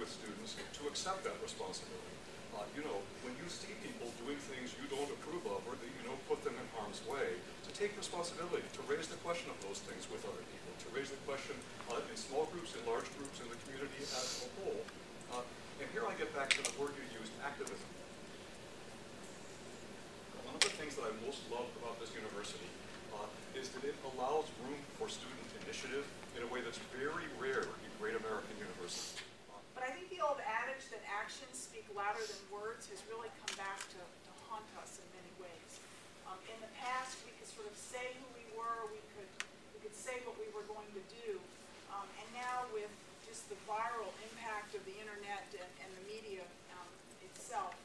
with students to accept that responsibility. You know, when you see people doing things you don't approve of or that you don't put them in harm's way, to take responsibility, to raise the question of those things with other people, to raise the question in small groups, in large groups, in the community as a whole. And here I get back to the word you used, activism. One of the things that I most love about this university is that it allows room for student initiative in a way that's very rare in great American universities. But I think the old adage that actions speak louder than words has really come back to haunt us in many ways. In the past, we could sort of say who we were, we could say what we were going to do, and now with just the viral impact of the internet and the media itself,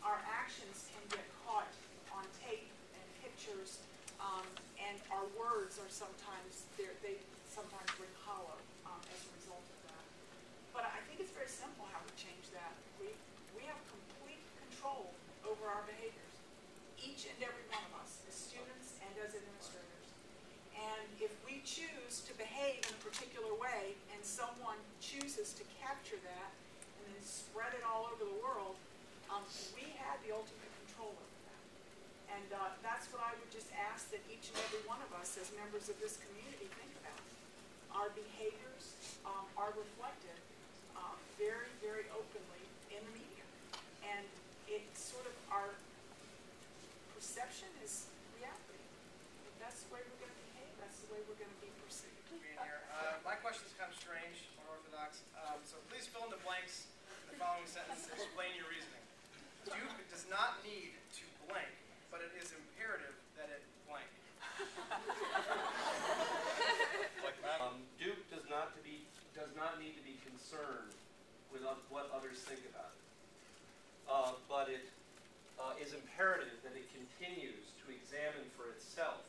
our actions can get caught on tape and pictures, and our words are sometimes, they sometimes ring hollow as a result of that. But I think it's very simple how we change that. We have complete control over our behaviors, each and every one of us, as students and as administrators. And if we choose to behave in a particular way and someone chooses to capture that and then spread it all over the world, we have the ultimate control over that. And that's what I would just ask that each and every one of us as members of this community think about. Our behaviors are reflected very, very openly in the media. And it's sort of our perception is reality. If that's the way we're going to behave, that's the way we're going to be perceived. Being here. My question is kind of strange, unorthodox. So please fill in the blanks in the following sentence and explain your reasoning. Duke does not need to blank, but it is imperative that it blank. Duke does not need to be concerned with what others think about it, but it is imperative that it continues to examine for itself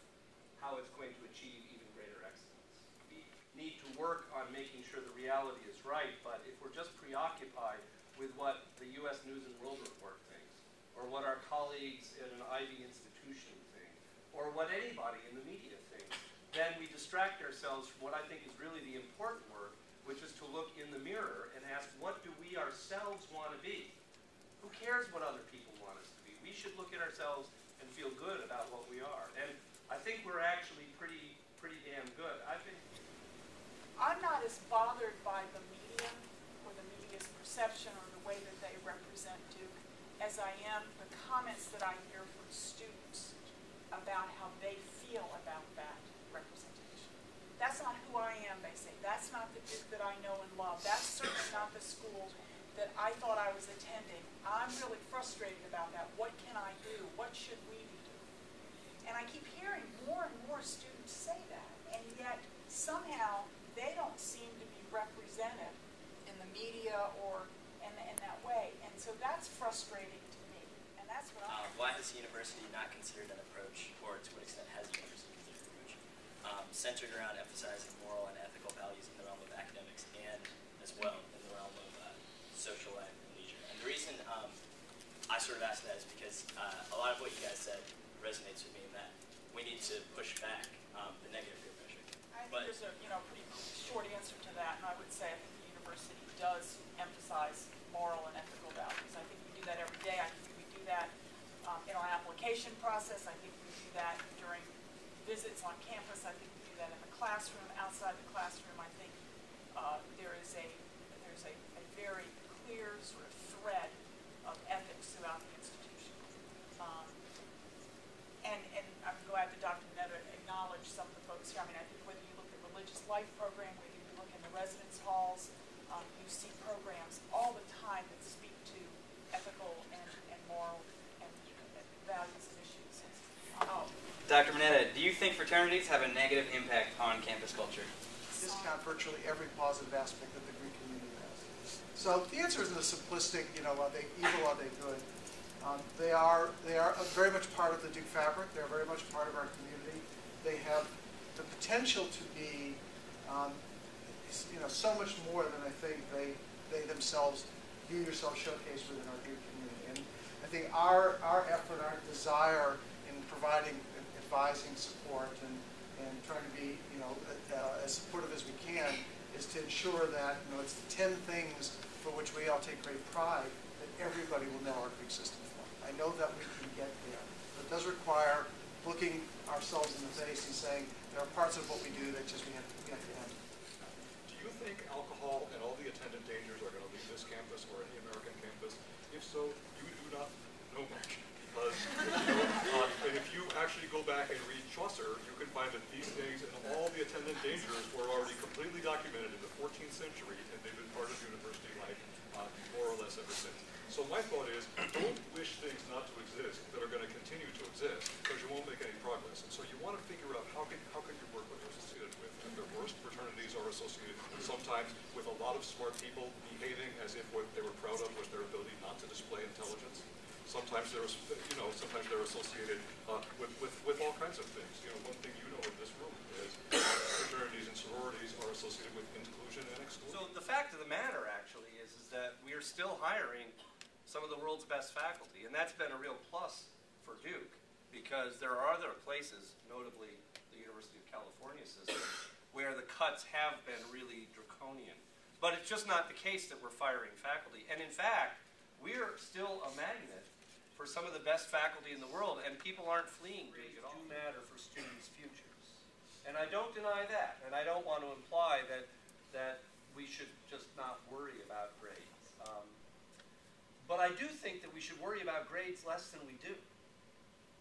how it's going to achieve even greater excellence. We need to work on making sure the reality is right, but if we're just preoccupied with what the U.S. News and World Report thinks, or what our colleagues at an Ivy institution think, or what anybody in the media thinks, then we distract ourselves from what I think is really the important work, which is to look in the mirror and ask, what do we ourselves want to be? Who cares what other people want us to be? We should look at ourselves and feel good about what we are. And I think we're actually pretty damn good. I'm not as bothered by the media or the media's perception or the way that they represent Duke as I am the comments that I hear from students about how they feel about that representation. That's not who I am, they say. That's not the Duke that I know and love. That's certainly not the school that I thought I was attending. I'm really frustrated about that. What can I do? What should we be doing? And I keep hearing more and more students say that, and yet somehow they don't seem to be represented in the media or in that way. And so that's frustrating to me. And that's what I'm Why has the university not considered an approach, or to what extent has the university considered an approach, centered around emphasizing moral and ethical values in the realm of academics and as well in the realm of social life and leisure? And the reason I sort of ask that is because a lot of what you guys said resonates with me in that we need to push back the negative peer pressure. I think there's a pretty short answer to that, and I would say I think the university does emphasize moral and ethical values. I think we do that every day. I think we do that in our application process. I think we do that during visits on campus. I think we do that in the classroom, outside the classroom. I think there's a very clear sort of thread of ethics throughout the institution. And I'm glad that Dr. Moneta acknowledged some of the folks here. I mean, I think whether you look at religious life program, whether you look in the residence halls, you see programs all the time that speak to ethical and moral and values and issues. Dr. Moneta, do you think fraternities have a negative impact on campus culture? Discount virtually every positive aspect that the Greek community has. So the answer isn't a simplistic, are they evil, are they good? They are very much part of the Duke fabric. They're very much part of our community. They have the potential to be, so much more than I think they themselves view yourself showcased within our Duke community. And I think our effort, our desire in providing, advising support and trying to be, as supportive as we can, is to ensure that it's the 10 things for which we all take great pride, that everybody will know our Greek system for. I know that we can get there. But it does require looking ourselves in the face and saying there are parts of what we do that just we have to end. Do you think alcohol and all the attendant dangers are going to leave this campus or any American campus? If so, you do not know much. Because, and if you actually go back and read Chaucer, you can find that these things and all the attendant dangers were already completely documented in the 14th century, and they've been part of university life more or less ever since. So my thought is, don't wish things not to exist that are going to continue to exist, because you won't make any progress. And so you want to figure out how can you work with those associated with. At their worst, fraternities are associated sometimes with a lot of smart people behaving as if what they were proud of was their ability not to display intelligence. Sometimes they're associated with all kinds of things. One thing you know in this room is fraternities and sororities are associated with inclusion and exclusion. So the fact of the matter, actually, is that we are still hiring some of the world's best faculty, and that's been a real plus for Duke, because there are other places, notably the University of California system, where the cuts have been really draconian. But it's just not the case that we're firing faculty. And in fact, we're still a magnet for some of the best faculty in the world, and people aren't fleeing Duke at all. Do matter for students' futures. And I don't deny that, and I don't want to imply that we should just not worry about grades. But I do think that we should worry about grades less than we do.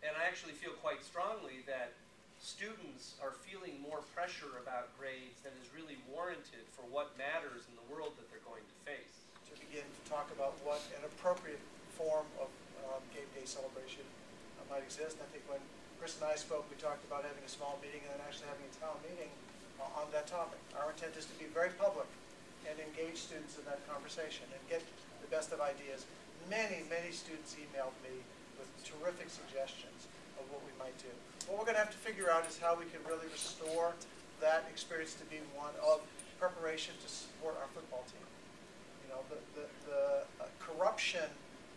And I actually feel quite strongly that students are feeling more pressure about grades than is really warranted for what matters in the world that they're going to face. To begin to talk about what an appropriate form of game day celebration might exist. I think when Chris and I spoke, we talked about having a small meeting and then actually having a town meeting on that topic. Our intent is to be very public and engage students in that conversation and get the best of ideas. Many, many students emailed me with terrific suggestions of what we might do. What we're going to have to figure out is how we can really restore that experience to be one of preparation to support our football team. The corruption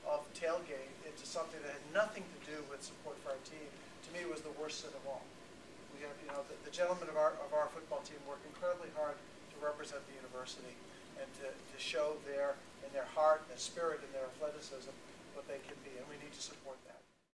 of tailgate into something that had nothing to do with support for our team, to me, was the worst sin of all. We have, the gentlemen of our football team work incredibly hard to represent the university and to show in their heart, their spirit, and their athleticism what they can be, and we need to support that.